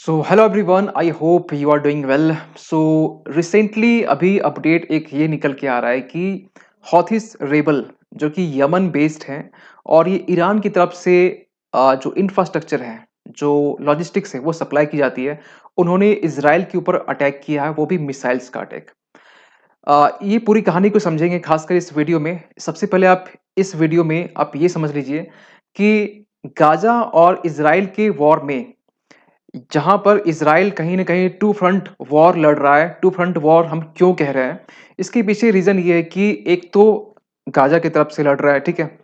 So hello everyone, I hope you are doing well. So recently अभी update एक ये निकल के आ रहा है कि हौथिस रेबल जो कि यमन बेस्ड है और ये ईरान की तरफ से जो इंफ्रास्ट्रक्चर है, जो लॉजिस्टिक्स है वो सप्लाई की जाती है। उन्होंने इसराइल के ऊपर अटैक किया है, वो भी मिसाइल्स का अटैक। ये पूरी कहानी को समझेंगे खासकर इस वीडियो में। सबसे पहले आप इस वीडियो में आप ये समझ लीजिए कि गाजा और इसराइल के वॉर में जहां पर इज़राइल कहीं न कहीं टू फ्रंट वॉर लड़ रहा है। टू फ्रंट वॉर हम क्यों कह रहे हैं? इसके पीछे रीज़न ये है कि एक तो गाज़ा की तरफ से लड़ रहा है, ठीक है?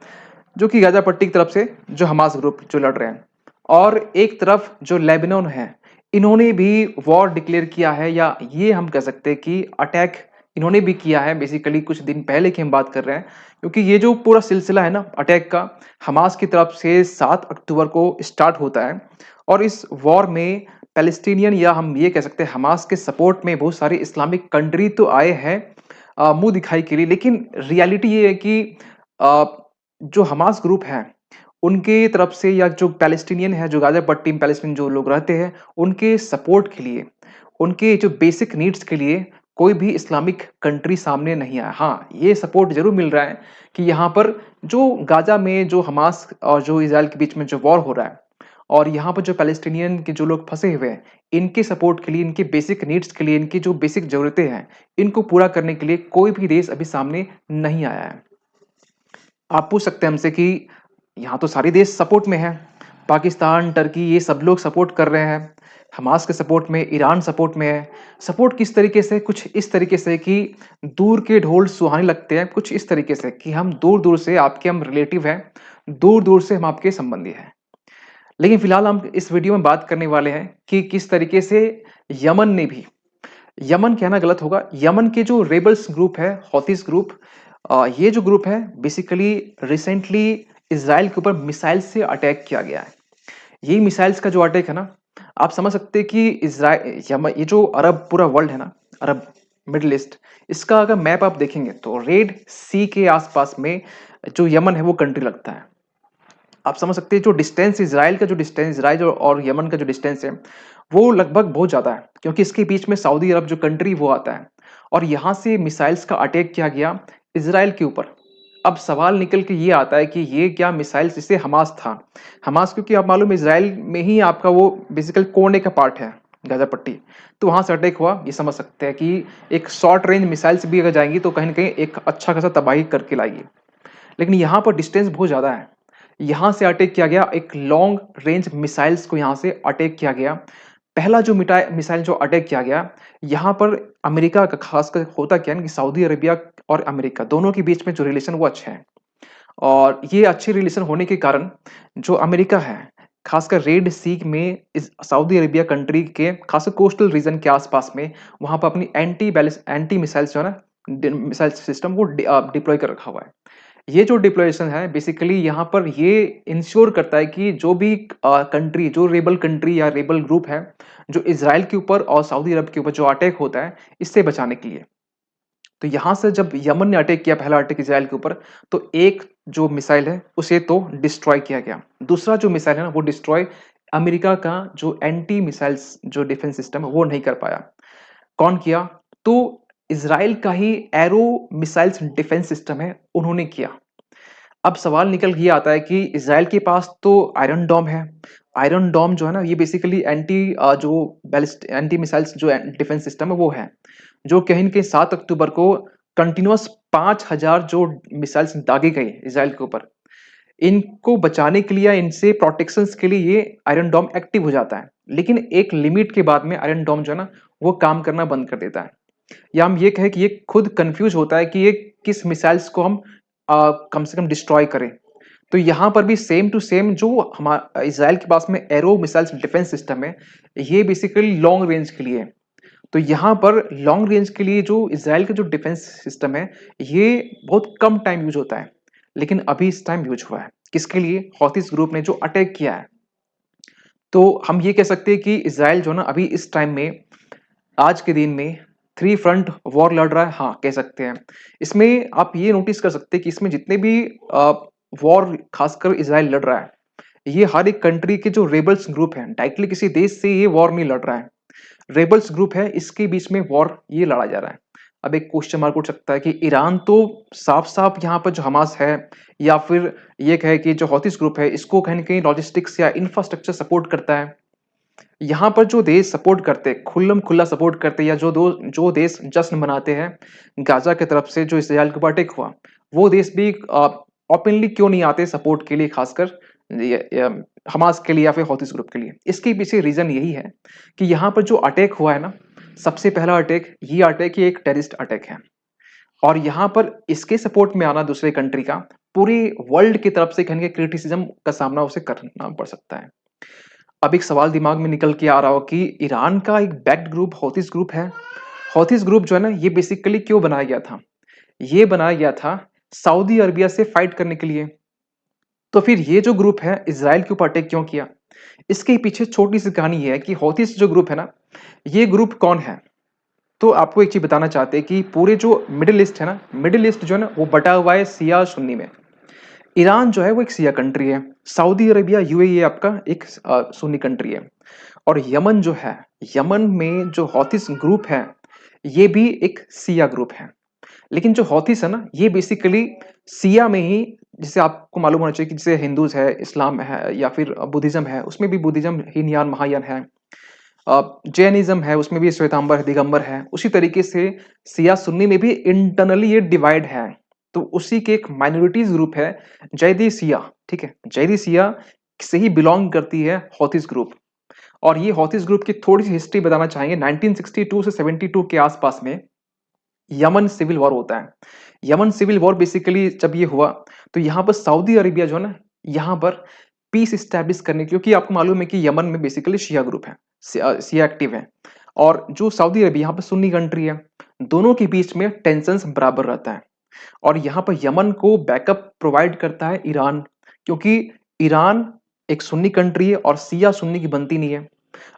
जो कि गाज़ा पट्टी की तरफ से जो हमास ग्रुप जो लड़ रहे हैं और एक तरफ जो लेबनान है, इन्होंने भी वॉर डिक्लेयर किया है या ये हम कह सकते हैं कि अटैक इन्होंने भी किया है। बेसिकली कुछ दिन पहले की हम बात कर रहे हैं क्योंकि ये जो पूरा सिलसिला है ना अटैक का, हमास की तरफ से 7 अक्टूबर को स्टार्ट होता है और इस वॉर में पैलेस्टीनियन या हम ये कह सकते हैं हमास के सपोर्ट में बहुत सारे इस्लामिक कंट्री तो आए हैं मुंह दिखाई के लिए। लेकिन रियलिटी ये है कि अ, जो हमास ग्रुप है उनके तरफ से या जो पैलेस्टीनियन है, जो गाजा पट्टी में पैलेस्टीन जो लोग रहते हैं, उनके सपोर्ट के लिए, उनके जो बेसिक नीड्स के लिए कोई भी इस्लामिक कंट्री सामने नहीं आया। हाँ, ये सपोर्ट ज़रूर मिल रहा है कि यहाँ पर जो गाजा में जो हमास और जो इज़राइल के बीच में जो वॉर हो रहा है और यहाँ पर जो पैलेस्टीनियन के जो लोग फँसे हुए हैं, इनके सपोर्ट के लिए, इनके बेसिक नीड्स के लिए, इनकी जो बेसिक ज़रूरतें हैं, इनको पूरा करने के लिए कोई भी देश अभी सामने नहीं आया है। आप पूछ सकते हैं हमसे कि यहाँ तो सारे देश सपोर्ट में हैं। पाकिस्तान, टर्की ये सब लोग सपोर्ट कर रहे हैं। हमास के सपोर्ट में, ईरान सपोर्ट में है। सपोर्ट किस तरीके से? कुछ इस तरीके से कि दूर के ढोल सुहाने लगते हैं। कुछ इस तरीके से कि हम दूर-दूर से आपके हम रिलेटिव हैं, दूर-दूर से हम आपके संबंधी हैं। लेकिन फिलहाल हम इस वीडियो में बात करने वाले हैं कि किस तरीके से यमन ने भी, यमन कहना गलत होगा, यमन के जो रेबल्स ग्रुप है, हौथीस ग्रुप, ये जो ग्रुप है बेसिकली रिसेंटली इज़राइल के ऊपर मिसाइल से अटैक किया गया है। यही मिसाइल्स का जो अटैक है ना, आप समझ सकते हैं कि ये जो अरब पूरा वर्ल्ड है ना, अरब मिडल ईस्ट, इसका अगर मैप आप देखेंगे तो रेड सी के आसपास में जो यमन है वो कंट्री लगता है। आप समझ सकते हैं जो डिस्टेंस इज़राइल का जो डिस्टेंस, इज़राइल और यमन का जो डिस्टेंस है, वो लगभग बहुत ज़्यादा है क्योंकि इसके बीच में सऊदी अरब जो कंट्री वो आता है और यहाँ से मिसाइल्स का अटैक किया गया इज़राइल के ऊपर। अब सवाल निकल के ये आता है कि ये क्या मिसाइल्स जिससे हमास था। हमास क्योंकि आप मालूम है इज़राइल में ही आपका वो बेसिकली कोने का पार्ट है, गाज़ा पट्टी। तो वहाँ से अटैक हुआ, ये समझ सकते हैं कि एक शॉर्ट रेंज मिसाइल्स भी अगर जाएँगी तो कहीं न कहीं एक अच्छा खासा तबाही करके लाएगी। लेकिन यहाँ पर डिस्टेंस बहुत ज़्यादा है। यहाँ से अटैक किया गया, एक लॉन्ग रेंज मिसाइल्स को यहाँ से अटैक किया गया। पहला जो मिसाइल जो अटैक किया गया, यहाँ पर अमेरिका का खासकर होता क्या है ना कि सऊदी अरेबिया और अमेरिका दोनों के बीच में जो रिलेशन वो अच्छे हैं। और ये अच्छे रिलेशन होने के कारण जो अमेरिका है, खासकर रेड सी में इस सऊदी अरेबिया कंट्री के खासकर कोस्टल रीजन के आसपास में, वहाँ पर अपनी एंटी मिसाइल्स जो है ना, मिसाइल सिस्टम वो डिप्लॉय कर रखा हुआ है। ये जो डिप्लॉयशन है बेसिकली यहाँ पर ये इंश्योर करता है कि जो भी कंट्री, जो रेबल कंट्री या रेबल ग्रुप है, जो इज़राइल के ऊपर और सऊदी अरब के ऊपर जो अटैक होता है, इससे बचाने के लिए। तो यहाँ से जब यमन ने अटैक किया, पहला अटैक इज़राइल के ऊपर, तो एक जो मिसाइल है, उसे तो डिस्ट्रॉय किया गया। दूसरा जो मिसाइल है ना, वो डिस्ट्रॉय अमेरिका का जो एंटी मिसाइल्स जो डिफेंस सिस्टम है, वो नहीं कर पाया। कौन किया? तो इज़राइल का ही एरो मिसाइल्स डिफेंस सिस्टम है, उन्होंने किया। अब सवाल निकल ये आता है कि इज़राइल के पास तो आयरन डोम है। आयरन डोम जो है ना, ये बेसिकली एंटी मिसाइल्स जो डिफेंस सिस्टम है वो है, जो कहीं न कहीं 7 अक्टूबर को कंटीन्यूअस 5000 जो मिसाइल्स दागे गए इज़राइल के ऊपर, इनको बचाने के लिए या इनसे प्रोटेक्शंस के लिए ये आयरन डोम एक्टिव हो जाता है। लेकिन एक लिमिट के बाद में आयरन डोम जो है ना, वो काम करना बंद कर देता है। या हम ये कहें कि ये खुद कन्फ्यूज़ होता है कि ये किस मिसाइल्स को हम कम से कम डिस्ट्रॉय करें। तो यहाँ पर भी सेम टू सेम जो इज़राइल के पास में एरो मिसाइल्स डिफेंस सिस्टम है, ये बेसिकली लॉन्ग रेंज के लिए है। तो यहाँ पर लॉन्ग रेंज के लिए जो इज़राइल का जो डिफेंस सिस्टम है, ये बहुत कम टाइम यूज़ होता है। लेकिन अभी इस टाइम यूज़ हुआ है। किसके लिए? हौथीस ग्रुप ने जो अटैक किया है। तो हम ये कह सकते हैं कि इज़राइल जो है ना अभी इस टाइम में, आज के दिन में 3 फ्रंट वॉर लड़ रहा है, हाँ, कह सकते हैं। इसमें आप ये नोटिस कर सकते हैं कि इसमें जितने भी वॉर खासकर इज़राइल लड़ रहा है, ये हर एक कंट्री के जो रेबल्स ग्रुप हैं, डायरेक्टली किसी देश से ये वॉर नहीं लड़ रहा है। रेबल्स ग्रुप है, इसके बीच में वॉर ये लड़ा जा रहा है। अब एक क्वेश्चन मार्क उठ सकता है कि ईरान तो साफ-साफ यहाँ पर जो हमास है या फिर ये कहे कि जो हौथीस ग्रुप है, इसको कहीं न कहीं लॉजिस्टिक्स या इंफ्रास्ट्रक्चर सपोर्ट करता है। यहाँ पर जो देश सपोर्ट करते हैं, खुल्लम-खुल्ला सपोर्ट करते हैं या जो देश जश्न मनाते हैं, गाज़ा की तरफ से जो इज़राइल के ऊपर अटैक हुआ, वो देश भी ओपनली क्यों नहीं आते सपोर्ट के लिए खासकर हमास के लिए या फिर हौथीस ग्रुप के लिए। इसके पीछे रीज़न यही है कि यहाँ पर जो अटैक हुआ है ना, सबसे पहला अटैक, ये अटैक ही एक टेररिस्ट अटैक है और यहाँ पर इसके सपोर्ट में आना दूसरे कंट्री का, पूरे वर्ल्ड की तरफ से कहेंगे क्रिटिसिज़्म का सामना उसे करना पड़ सकता है। अब एक सवाल दिमाग में निकल के आ रहा हो कि ईरान का एक बैक्ड ग्रुप हौथीस ग्रुप है। हौथीस ग्रुप जो है ना, ये बेसिकली क्यों बनाया गया था? ये बनाया गया था सऊदी अरबिया से फाइट करने के लिए। तो फिर ये जो ग्रुप है, इज़राइल के ऊपर अटैक क्यों किया? इसके पीछे छोटी-सी कहानी ये है कि हौथीस जो ग्रुप है ना, ये ग्रुप कौन है? तो आपको एक चीज़ बताना चाहते हैं कि पूरे जो मिडल ईस्ट है ना, मिडल ईस्ट जो है ना, वो बटा हुआ है शिया सुन्नी में। ईरान जो है वो एक शिया कंट्री है। सऊदी अरेबिया यूएई आपका एक सुन्नी कंट्री है। और यमन जो है, यमन में जो हौथीस ग्रुप है, ये भी एक शिया ग्रुप है। लेकिन जो हौथीस है ना, ये बेसिकली शिया में ही, जिसे आपको मालूम होना चाहिए कि जैसे हिंदूज़ है, इस्लाम है या फिर बुद्धिज़्म है, उसमें भी बुद्धिज़्म हीनयान, महायान है। जैनिज़्म है, उसमें भी श्वेतांबर है, दिगंबर है। उसी तरीके से शिया सुन्नी में भी इंटरनली ये डिवाइड है। तो उसी के एक माइनॉरिटीज़ ग्रुप है जैदी शिया, ठीक है? जैदी शिया से ही बिलॉन्ग करती है हौथीस ग्रुप। और ये हौथीस ग्रुप की थोड़ी-सी हिस्ट्री बताना चाहेंगे। 1962 से 72 के आस-पास में यमन सिविल वॉर होता है। यमन सिविल वॉर बेसिकली जब ये हुआ, तो यहाँ पर सऊदी अरेबिया जो है ना, यहाँ पर पीस एस्टैब्लिश करने, क्योंकि आपको मालूम है कि यमन में बेसिकली शिया ग्रुप है, शिया एक्टिव है और जो सऊदी अरेबिया यहाँ पे सुन्नी कंट्री है, दोनों के बीच में टेंशन्स बराबर रहता है और यहाँ पर यमन को बैकअप प्रोवाइड करता है ईरान, क्योंकि ईरान एक सुन्नी कंट्री है और शिया सुन्नी की बनती नहीं है।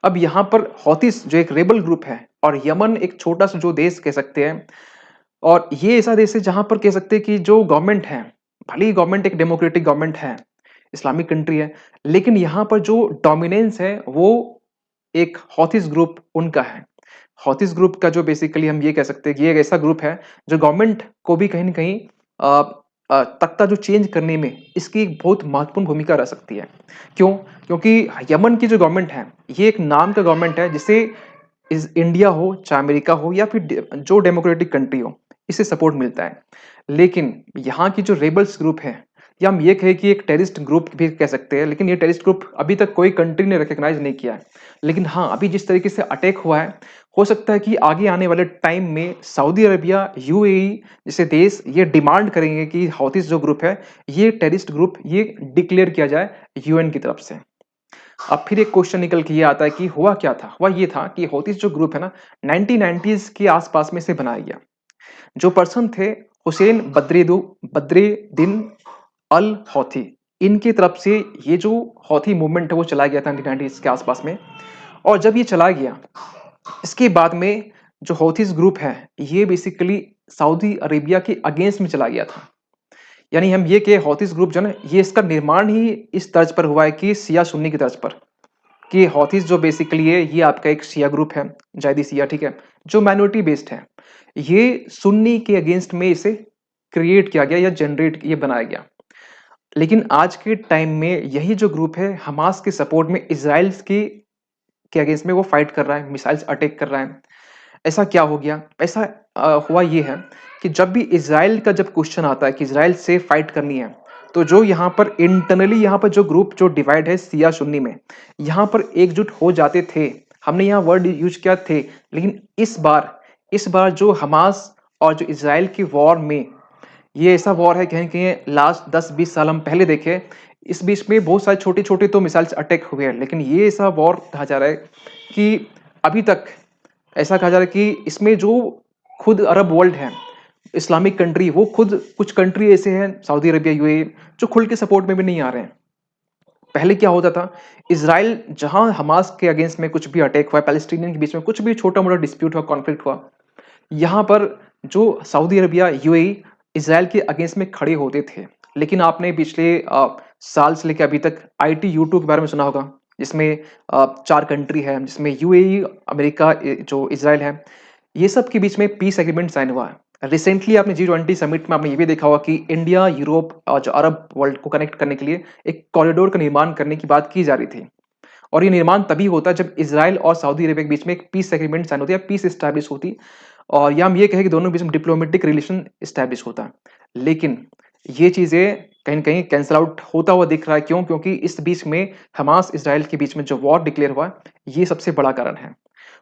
अब यहाँ पर हौथीस जो एक रेबल ग्रुप है और यमन एक छोटा-सा जो देश कह सकते हैं और ये ऐसा देश है जहाँ पर कह सकते हैं कि जो गवर्नमेंट है, भले ही गवर्नमेंट एक डेमोक्रेटिक गवर्नमेंट है, इस्लामिक कंट्री है, लेकिन यहाँ पर जो डोमिनेंस है वो एक हौथीस ग्रुप उनका है। हौथीस ग्रुप का जो बेसिकली हम ये कह सकते हैं कि ये एक ऐसा ग्रुप है जो गवर्नमेंट को भी कहीं न कहीं तख्ता जो चेंज करने में इसकी एक बहुत महत्वपूर्ण भूमिका रह सकती है। क्यों? क्योंकि यमन की जो गवर्नमेंट है, ये एक नाम का गवर्नमेंट है जिसे इंडिया हो, चाहे अमेरिका हो या फिर जो डेमोक्रेटिक कंट्री हो, इससे सपोर्ट मिलता है। लेकिन यहाँ की जो रेबल्स ग्रुप है, या हम ये कहें कि एक टेररिस्ट ग्रुप भी कह सकते हैं, लेकिन ये टेररिस्ट ग्रुप अभी तक कोई कंट्री ने रिकॉग्नाइज नहीं किया है। लेकिन हाँ, अभी जिस तरीके से अटैक हुआ है, हो सकता है कि आगे आने वाले टाइम में सऊदी अरेबिया, यूएई जैसे देश ये डिमांड करेंगे कि हौथीस जो ग्रुप है, ये टेररिस्ट ग्रुप ये डिक्लेयर किया जाए यूएन की तरफ से। अब फिर एक क्वेश्चन निकल के ये आता है कि हुआ क्या था? हुआ ये था कि हौथीस जो ग्रुप है ना, 1990s के आसपास में इसे बनाया गया। जो पर्सन थे, हुसैन बद्रुद्दीन अल हौथी, इनकी तरफ से ये जो हौथी मूवमेंट है वो चला गया था 1990s के आसपास में। और जब ये चला गया, इसके बाद में जो हौथीस ग्रुप है, ये बेसिकली सऊदी अरेबिया के अगेंस्ट में चला गया था। यानी हम ये कि हौथीस ग्रुप जो है ना, ये इसका निर्माण ही इस तर्ज पर हुआ है कि शिया सुन्नी की तर्ज पर, कि हौथीस जो बेसिकली है, ये आपका एक शिया ग्रुप है, जायदी शिया, ठीक है? जो माइनॉरिटी बेस्ड है। ये सुन्नी के अगेंस्ट में इसे क्रिएट किया गया या जनरेट ये बनाया गया। लेकिन आज के टाइम में यही जो ग्रुप है, हमास के सपोर्ट में इज़राइल के अगेंस्ट में वो फाइट कर रहा है, मिसाइल्स अटैक कर रहा है। ऐसा क्या हो गया? ऐसा हुआ ये है कि जब भी इज़राइल का जब क्वेश्चन आता है कि इज़राइल से फाइट करनी है, तो जो यहाँ पर इंटरनली यहाँ पर जो ग्रुप जो डिवाइड है शिया सुन्नी में, यहाँ पर एकजुट हो जाते थे। हमने यहाँ वर्ड यूज़ किया थे, लेकिन इस बार जो हमास और जो इज़राइल की वॉर में, ये ऐसा वॉर है कहीं कहीं लास्ट 10-20 साल हम पहले देखे, इस बीच में बहुत सारे छोटे-छोटे तो मिसाइल्स अटैक हुए हैं, लेकिन ये ऐसा वॉर कहा जा रहा है कि अभी तक ऐसा कहा जा रहा है कि इसमें जो खुद अरब वर्ल्ड है, इस्लामिक कंट्री, वो खुद कुछ कंट्री ऐसे हैं, सऊदी अरेबिया, यूएई, जो खुल के सपोर्ट में भी नहीं आ रहे हैं। पहले क्या होता था, इज़राइल जहाँ हमास के अगेंस्ट में कुछ भी अटैक हुआ, पैलेस्टीनियन के बीच में कुछ भी छोटा-मोटा डिस्प्यूट हुआ, कॉन्फ्लिक्ट हुआ, यहाँ पर जो सऊदी अरेबिया, यूएई इज़राइल के अगेंस्ट में खड़े होते थे। लेकिन आपने पिछले साल से लेके अभी तक ITU-2 के बारे में सुना होगा, जिसमें 4 कंट्री है, जिसमें यूएई, अमेरिका, जो इज़राइल है, ये सब के बीच में पीस एग्रीमेंट साइन हुआ है। रिसेंटली आपने G20 समिट में आपने ये भी देखा होगा कि इंडिया, यूरोप और जो अरब वर्ल्ड को कनेक्ट करने के लिए एक कॉरिडोर का निर्माण करने की बात की जा रही थी। और ये निर्माण तभी होता है जब इज़राइल और सऊदी अरेबिया के बीच में एक पीस एग्रीमेंट साइन होती है, पीस एस्टैब्लिश होती, और या हम ये कहें कि दोनों के बीच में डिप्लोमेटिक रिलेशन एस्टैब्लिश होता है। लेकिन ये चीज़ें कहीं न कहीं कैंसल आउट होता हुआ दिख रहा है, क्यों? क्योंकि इस बीच में हमास इज़राइल के बीच में जो वॉर डिक्लेयर हुआ है, ये सबसे बड़ा कारण है।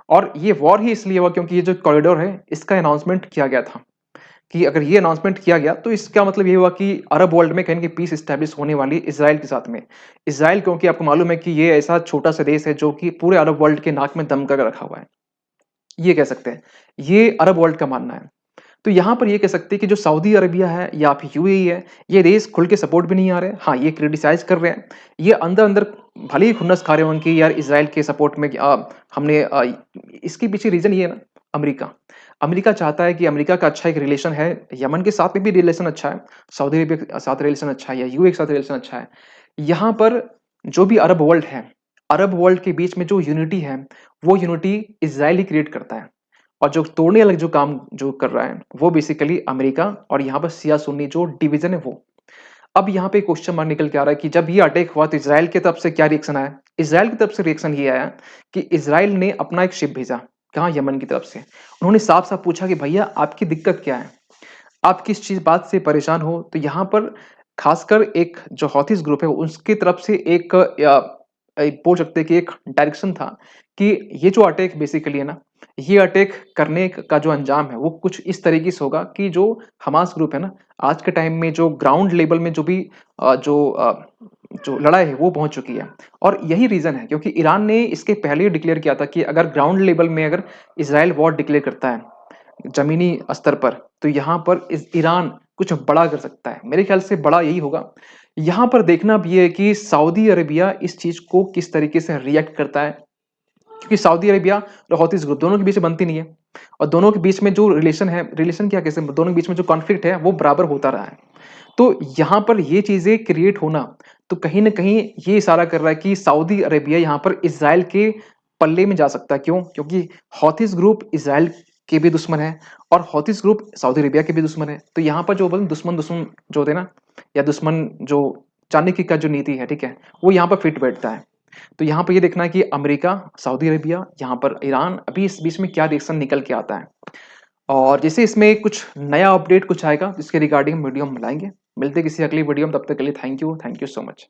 और ये वॉर ही इसलिए हुआ क्योंकि ये जो कॉरिडोर है, इसका अनाउंसमेंट किया गया था कि अगर ये अनाउंसमेंट किया गया, तो इसका मतलब ये हुआ कि अरब वर्ल्ड में कहीं न कहीं पीस एस्टैब्लिश होने वाली है इज़राइल के साथ में। इज़राइल, क्योंकि आपको मालूम है कि ये ऐसा छोटा-सा देश है जो कि पूरे अरब वर्ल्ड के नाक में दम करके रखा हुआ है। ये कह सकते हैं। ये अरब वर्ल्ड का मानना है। तो यहाँ पर ये कह सकते हैं कि जो सऊदी अरेबिया है या फिर यूएई है, ये देश खुल के सपोर्ट भी नहीं आ रहे हैं। हाँ, ये क्रिटिसाइज़ कर रहे हैं। ये अंदर-अंदर भले ही खुन्नस खा रहे हों कि यार इज़राइल के सपोर्ट में हमने इसके पीछे रीज़न ये है ना, अमेरिका। अमेरिका चाहता है कि अमेरिका का अच्छा एक रिलेशन है, यमन के साथ में भी रिलेशन अच्छा है, सऊदी अरेबिया के साथ रिलेशन अच्छा है या यूएई के साथ रिलेशन अच्छा है। यहाँ पर जो भी अरब वर्ल्ड है, अरब वर्ल्ड के बीच में जो यूनिटी है, वो यूनिटी इज़राइल ही क्रिएट करता है। और जो तोड़ने वाला जो काम जो कर रहा है, वो बेसिकली अमेरिका, और यहाँ पर शिया सुन्नी जो डिवीज़न है वो। अब यहाँ पे क्वेश्चन मार्क निकल के आ रहा है कि जब ये अटैक हुआ तो इज़राइल की तरफ से क्या रिएक्शन आया? इज़राइल की तरफ से रिएक्शन ये आया कि इज़राइल ने अपना एक शिप भेजा, कहाँ? यमन की तरफ से। उन्होंने साफ-साफ पूछा कि भैया आपकी दिक्कत क्या है? आप किस चीज़ बात से परेशान हो? तो यहाँ पर खासकर एक जो हौथीस ग्रुप है, उसकी तरफ से एक बोल सकते हैं कि एक डायरेक्शन था कि ये जो अटैक बेसिकली है ना, ये अटैक करने का जो अंजाम है, वो कुछ इस तरीके से होगा कि जो हमास ग्रुप है ना, आज के टाइम में जो ग्राउंड लेवल में जो भी जो लड़ाई है, वो पहुँच चुकी है। और यही रीज़न है क्योंकि ईरान ने इसके पहले ही डिक्लेयर किया था कि अगर ग्राउंड लेवल में अगर इज़राइल वॉर डिक्लेयर करता है, ज़मीनी स्तर पर, तो यहाँ पर ईरान कुछ बड़ा कर सकता है। मेरे ख़्याल से बड़ा यही होगा। यहाँ पर देखना अब ये है कि सऊदी अरेबिया इस चीज़ को किस तरीके से रिएक्ट करता है, क्योंकि सऊदी अरेबिया और हौथीस ग्रुप दोनों के बीच में बनती नहीं है, और दोनों के बीच में जो रिलेशन है, रिलेशन क्या कैसे, दोनों के बीच में जो कॉन्फ्लिक्ट है, वो बराबर होता रहा है। तो यहाँ पर ये चीज़ें क्रिएट होना, तो कहीं न कहीं ये इशारा कर रहा है कि सऊदी अरेबिया यहाँ पर इज़राइल के पल्ले में जा सकता है। क्यों? क्योंकि हौथीस ग्रुप इज़राइल के भी दुश्मन है और हौथीस ग्रुप सऊदी अरेबिया के भी दुश्मन है। तो यहाँ पर जो बोले दुश्मन-दुश्मन जो होते हैं ना, या दुश्मन जो चाणक्य की का जो नीति है, ठीक है? वो यहाँ पर फिट बैठता है। तो यहाँ पे ये देखना है कि अमेरिका, सऊदी अरेबिया, यहाँ पर ईरान, अभी इस बीच में क्या रिएक्शन निकल के आता है। और जैसे इसमें कुछ नया अपडेट कुछ आएगा, इसके रिगार्डिंग वीडियो हम लाएँगे। मिलते हैं किसी अगली वीडियो में, तब तक के लिए थैंक यू सो मच।